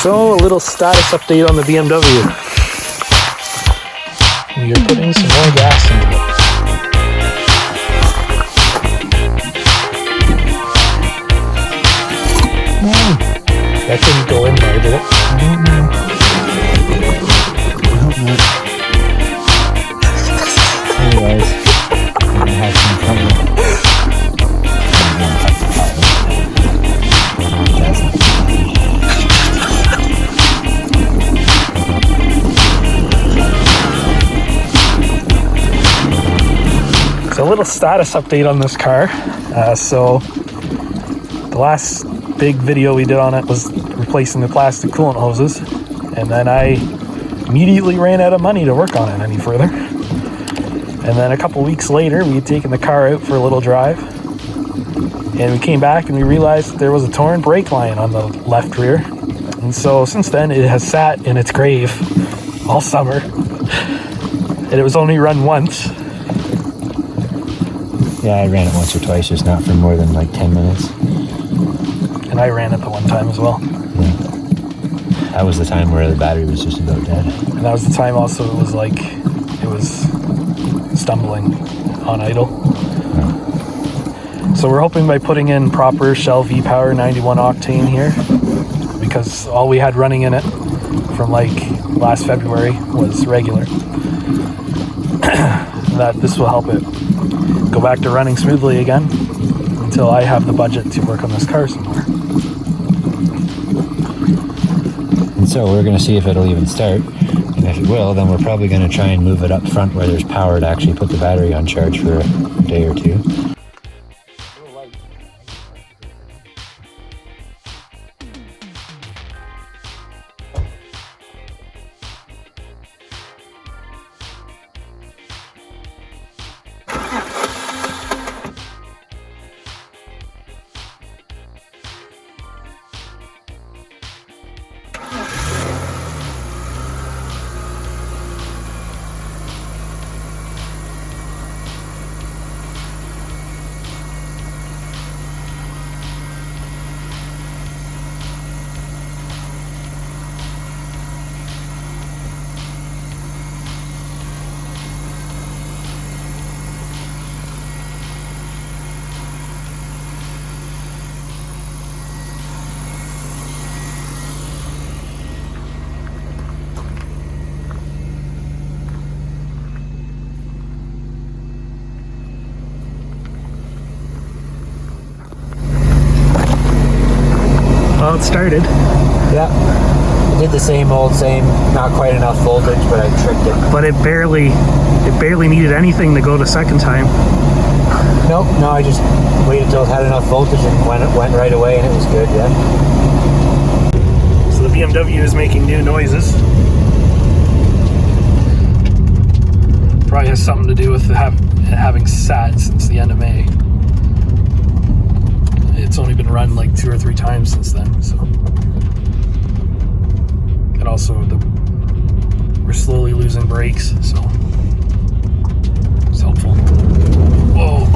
So, a little status update on the BMW. We are putting some more gas into it. That didn't go in there, did it? I don't know. I hope not. Anyways, I'm gonna have some trouble. So a little status update on this car. So the last big video we did on it was replacing the plastic coolant hoses, and then I immediately ran out of money to work on it any further. And then a couple weeks later, we had taken the car out for a little drive, and we came back and we realized that there was a torn brake line on the left rear. And so since then, it has sat in its grave all summer, and it was only run once. Yeah, I ran it once or twice, just not for more than like 10 minutes. And I ran it the one time as well. Yeah. That was the time where the battery was just about dead. And that was the time also it was like, it was stumbling on idle. Yeah. So we're hoping by putting in proper Shell V-Power 91 octane here, because all we had running in it from like last February was regular, that this will help it go back to running smoothly again until I have the budget to work on this car some more. And so we're going to see if it'll even start, and if it will, then we're probably going to try and move it up front where there's power to actually put the battery on charge for a day or two. Well, it started. Yeah. I did the same, not quite enough voltage, but I tricked it. But it barely needed anything to go to second time. Nope, no, I just waited till it had enough voltage and went right away, and it was good, yeah. So the BMW is making new noises. Probably has something to do with having sat since the end of May. It's only been run like 2 or 3 times since then, so. And also we're slowly losing brakes, so it's helpful. Whoa.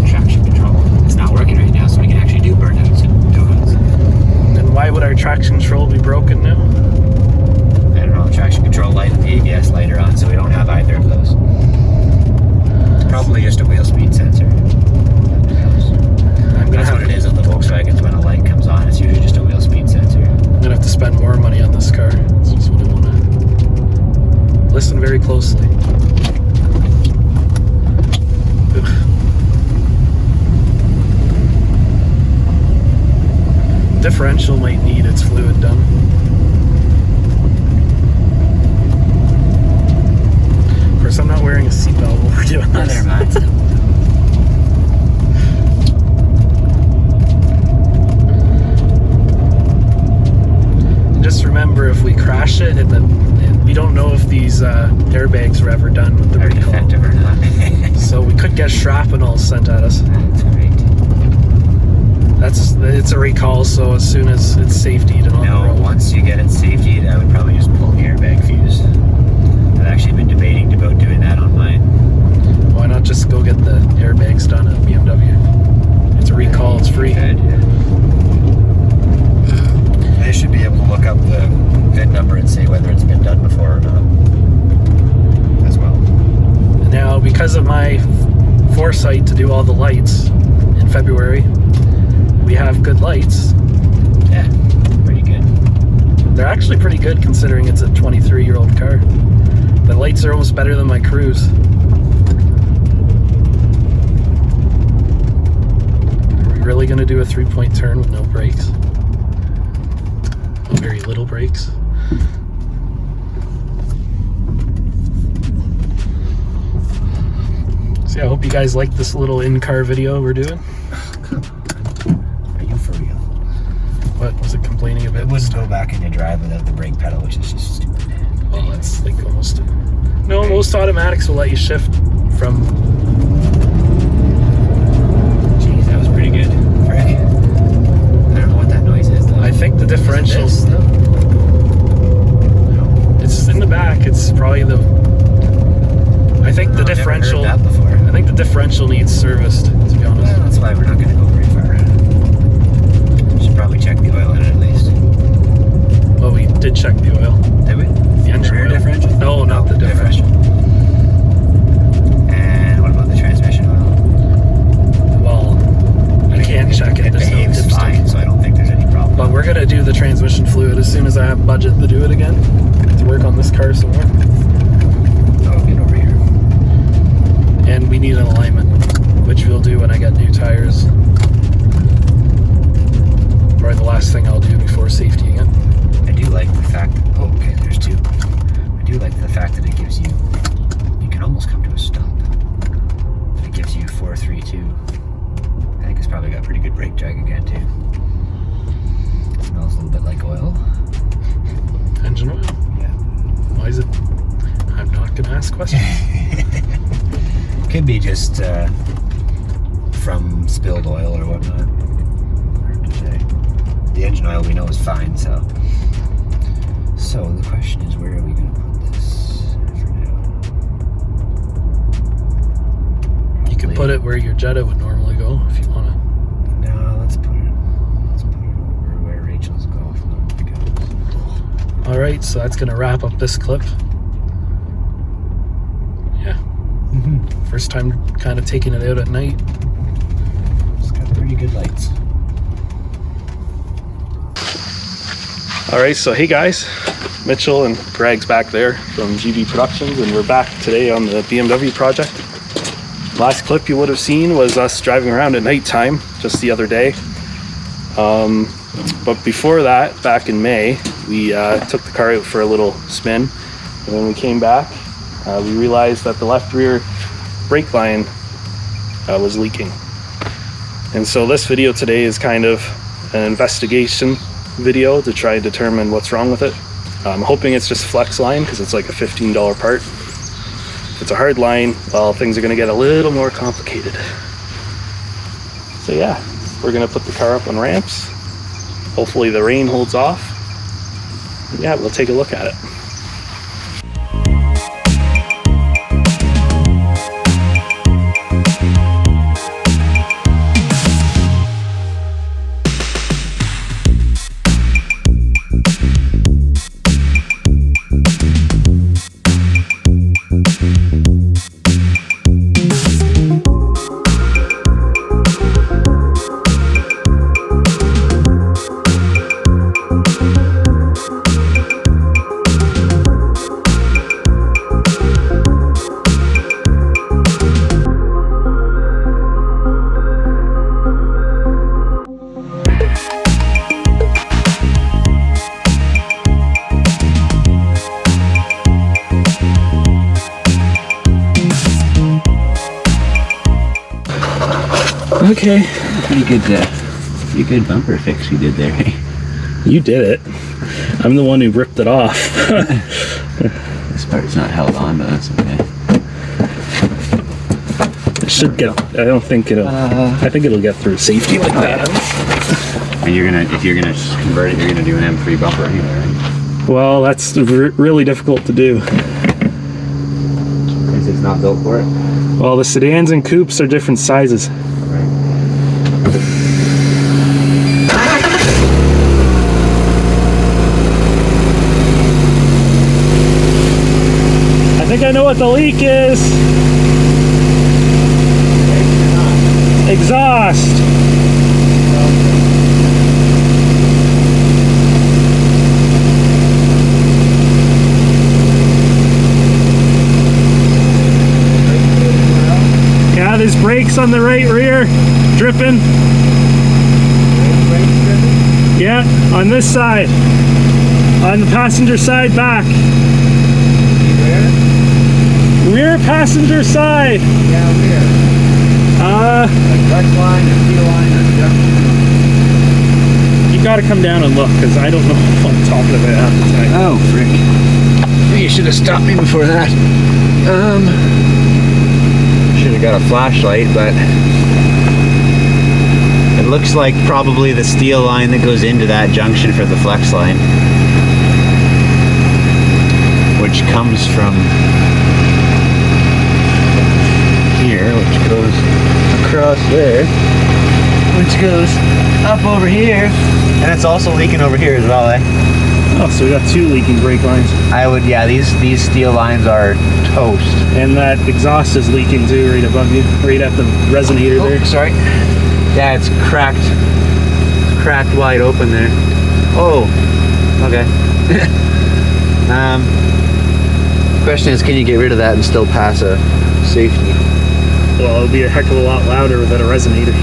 Traction control. It's not working right now, so we can actually do burnouts and donuts. And why would our traction control be broken now? I don't know, traction control light and the ABS light are on, so we don't have either of those. Probably just a wheel speed sensor. That's what it is on the Volkswagens. When a light comes on, it's usually just a wheel speed sensor. I'm gonna have to spend more money on this car. That's just what I want to listen very closely. Ugh. Differential might need its fluid done. Of course, I'm not wearing a seatbelt while we're doing this. Never mind. Just remember, if we crash it, and we don't know if these airbags were ever done with the Are recall. defective or not? So we could get shrapnel sent at us. That's great. It's a recall, so as soon as it's safetied and on the road. Once you get it safetied, I would probably just pull the airbag fuse. I've actually been debating about doing that on mine. Why not just go get the airbags done at BMW? It's a recall, it's free. Good, yeah. site to do all the lights in February. We have good lights. Yeah, pretty good. They're actually pretty good considering it's a 23-year-old car. The lights are almost better than my Cruise. Are we really gonna do a 3-point turn with no brakes? Very little brakes. So yeah, I hope you guys like this little in-car video we're doing. Are you for real? What was it complaining about? It wouldn't go back into drive without the brake pedal, which is just stupid. Well, that's like almost... No, most automatics will let you shift from... Jeez, that was pretty good. Frick. I don't know what that noise is, though. I think the differential... It's in the back. It's probably the... I think the differential... I've never heard that before. I think the differential needs serviced, to be honest. Well, that's why we're not going to go very far. We should probably check the oil in it at least. Well, we did check the oil. Did we? The engine rear oil. differential? No, not the differential. And what about the transmission oil? Well, I can't check it. It There's no behaves dipstick. fine, so I don't think there's any problem. But we're gonna do the transmission fluid as soon as I have budget to do it again. To work on this car some more. Oh, get over here. And we need an alignment, which we'll do when I get new tires. Probably the last thing I'll do before safety again. I do like the fact that, oh, okay, there's two. I do like the fact that it gives you, you can almost come to a stop. It gives you 4, 3, 2. I think it's probably got pretty good brake drag again, too. It smells a little bit like oil. Engine oil? Yeah. Why is it? I'm not gonna ask questions. Could be just from spilled oil or whatnot. Hard to say. The engine oil we know is fine, so. So the question is, where are we going to put this for now? You can put it where your Jetta would normally go if you want to. No, let's put it over where Rachel's golf goes. All right, so that's gonna wrap up this clip. Yeah. First time kind of taking it out at night. It's got pretty good lights. All right, so hey guys, Mitchell and Greg's back there from GB Productions, and we're back today on the BMW project. Last clip you would have seen was us driving around at nighttime just the other day. But before that, back in May, we took the car out for a little spin, and when we came back, we realized that the left rear brake line was leaking. And so this video today is kind of an investigation video to try and determine what's wrong with it. I'm hoping it's just flex line because it's like a $15 part. If it's a hard line, well, things are going to get a little more complicated. So yeah, we're going to put the car up on ramps. Hopefully the rain holds off. Yeah, we'll take a look at it. Okay. Pretty good bumper fix you did there. You did it. I'm the one who ripped it off. This part's not held on, but that's okay. It should get, I don't think it'll, I think it'll get through safety like that. And if you're gonna convert it, you're gonna do an M3 bumper anyway, right? Well, that's really difficult to do. Because it's not built for it? Well, the sedans and coupes are different sizes. I think I know what the leak is. exhaust. Yeah, there's brakes on the right rear, dripping. Yeah, on this side. On the passenger side back. Rear passenger side. Yeah, rear. Like clutch line or steel line or junction. You gotta come down and look, because I don't know what I'm talking about half the time. Oh, frick. You should have stopped me before that. Should have got a flashlight, but it looks like probably the steel line that goes into that junction for the flex line, which comes from here, which goes across there, which goes up over here, and it's also leaking over here as well, eh? Oh, so we got two leaking brake lines. Yeah, these steel lines are toast. And that exhaust is leaking too, right above you, right at the resonator there. Sorry. Yeah, it's cracked. It's cracked wide open there. Oh, okay. Question is, can you get rid of that and still pass a safety? Well, it'll be a heck of a lot louder without a resonator.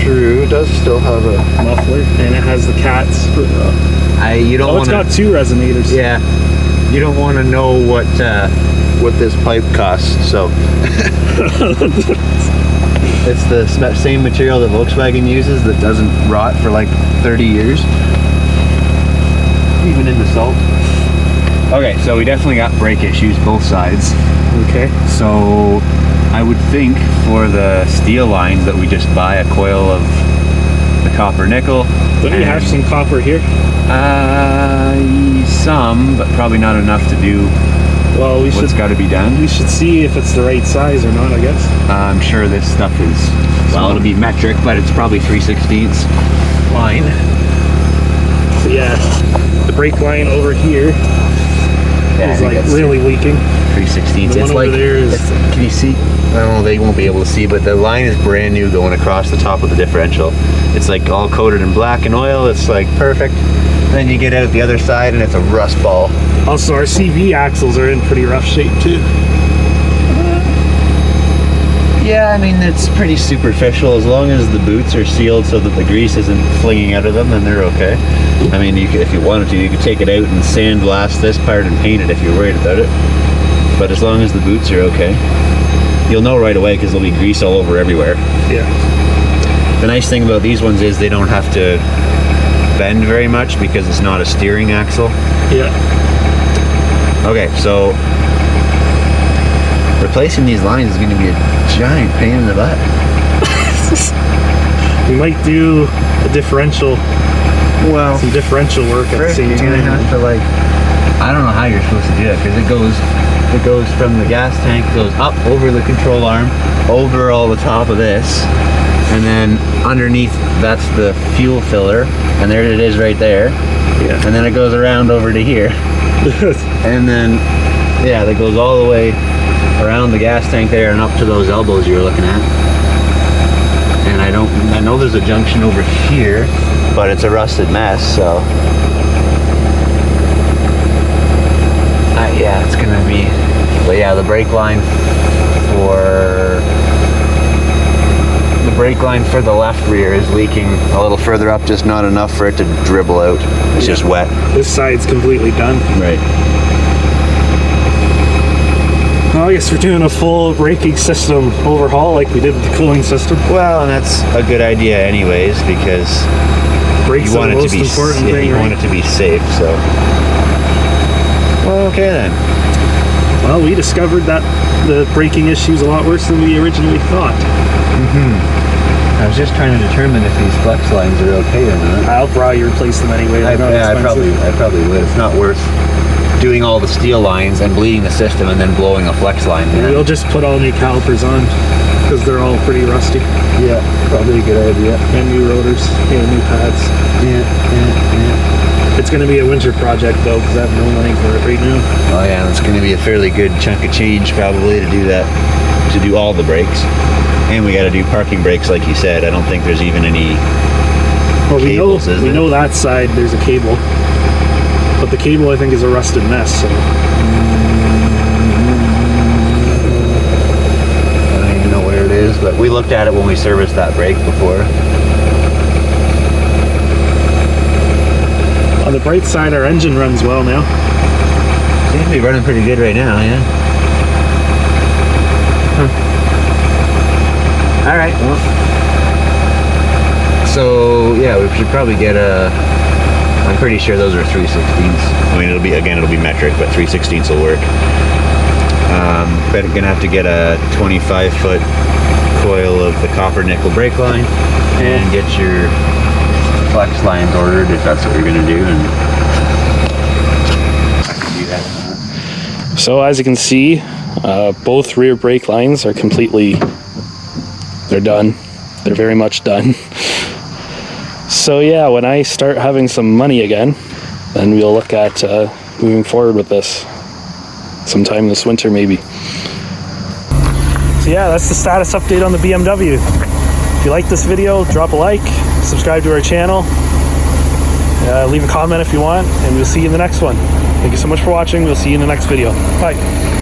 True, it does still have a Muffler, and it has the cats. You don't it's want got two resonators. Yeah, you don't want to know what this pipe costs. So it's the same material that Volkswagen uses that doesn't rot for like 30 years, even in the salt. Okay, so we definitely got brake issues both sides. Okay. So I would think for the steel lines that we just buy a coil of the copper nickel. Don't you have some copper here? Some, but probably not enough to do what's got to be done. We should see if it's the right size or not, I guess. I'm sure this stuff is, well, it'll be metric, but it's probably 3/16 line. So yeah, the brake line over here is like really leaking. 3/16. The one over there is. Can you see? Well, they won't be able to see, but the line is brand new going across the top of the differential. It's like all coated in black and oil. It's like perfect. Then you get out the other side and it's a rust ball. Also, our CV axles are in pretty rough shape too. Yeah, I mean, it's pretty superficial. As long as the boots are sealed so that the grease isn't flinging out of them, then they're okay. I mean, if you wanted to, you could take it out and sandblast this part and paint it if you're worried about it. But as long as the boots are okay, you'll know right away because there'll be grease all over everywhere. Yeah. The nice thing about these ones is they don't have to bend very much because it's not a steering axle. Yeah. Okay, so replacing these lines is going to be a giant pain in the butt. We might do a differential. Well, some differential work at the same you're time. gonna have to, like, I don't know how you're supposed to do it because it goes from the gas tank, goes up over the control arm, over all the top of this, and then underneath that's the fuel filler, and there it is right there. Yeah. And then it goes around over to here, and then yeah, that goes all the way around the gas tank there and up to those elbows you were looking at. And I know there's a junction over here, but it's a rusted mess, so yeah, it's gonna be. But yeah, the brake line for the left rear is leaking a little further up, just not enough for it to dribble out. It's just wet. This side's completely done. Right. Well, I guess we're doing a full braking system overhaul like we did with the cooling system. Well, and that's a good idea anyways, because brakes you want are the it most to be important thing, you right? want it to be safe, so. Well, okay then. Well, we discovered that the braking issue's a lot worse than we originally thought. I was just trying to determine if these flex lines are okay or not. I'll probably replace them anyway. I probably would. It's not worth doing all the steel lines and bleeding the system and then blowing a flex line. We'll just put all new calipers on because they're all pretty rusty. Yeah, probably a good idea. And new rotors, new pads. Yeah. It's going to be a winter project though because I have no money for it right now. Oh yeah, it's going to be a fairly good chunk of change probably to do that to do all the brakes, and we got to do parking brakes, like you said. I don't think there's even any cables, we know that side there's a cable, but the cable I think is a rusted mess. So. I don't even know where it is, but we looked at it when we serviced that brake before. On the bright side, our engine runs well now. Seems to be running pretty good right now, yeah. Huh. All right. Well, so yeah, we should probably get a. I'm pretty sure those are 3/16. I mean, it'll be metric, but 3/16 will work. But gonna have to get a 25-foot coil of the copper nickel brake line and get your flex lines ordered if that's what you're gonna do, and I can do that. So as you can see, both rear brake lines are completely, they're done. They're very much done. So yeah, when I start having some money again, then we'll look at moving forward with this sometime this winter maybe. So yeah, that's the status update on the BMW. If you like this video, drop a like, subscribe to our channel, leave a comment if you want, and we'll see you in the next one. Thank you so much for watching. We'll see you in the next video. Bye.